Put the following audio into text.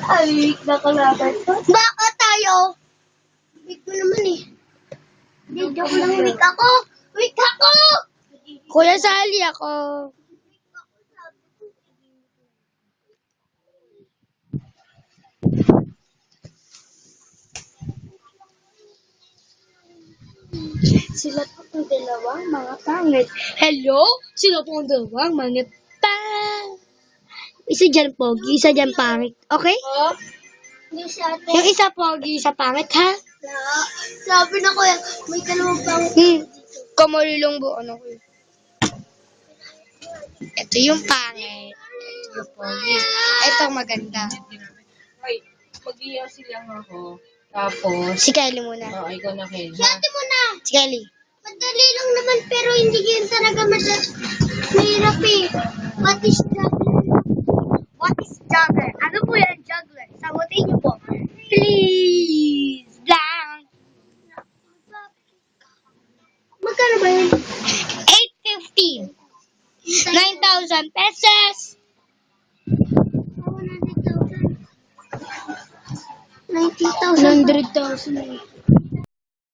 Ay, weak na kalaban to. Baka tayo. Weak mo naman eh. Hindi, joke lang. Weak ako. Weak ako. Kuya Sally ako. Sila po ang dalawang mga pangit. Hello? Sila po ang dalawang mga Isa dyan pogi, isa dyan pangit. Okay? Oh? Hindi siya ate. Yung isa pogi, isa pangit, ha? Sabi na ko yan, may dalawang pangit. Kamalilong buo ano ko yun. Ito yung pangit. Ito yung pogi. Ito ang maganda. Ay, mag-iyasin lang ako. Tapos, Si Kylie muna. ikaw na kayo. Si ate mo na. Si Kylie. Madali lang naman pero hindi yun talaga mahirap eh. What is that? What is juggler? Ano po yan, juggler? Sagutin niyo po. Please lang. Magkano ba yun? 850. 9,000 pesos. 90,000. 100,000.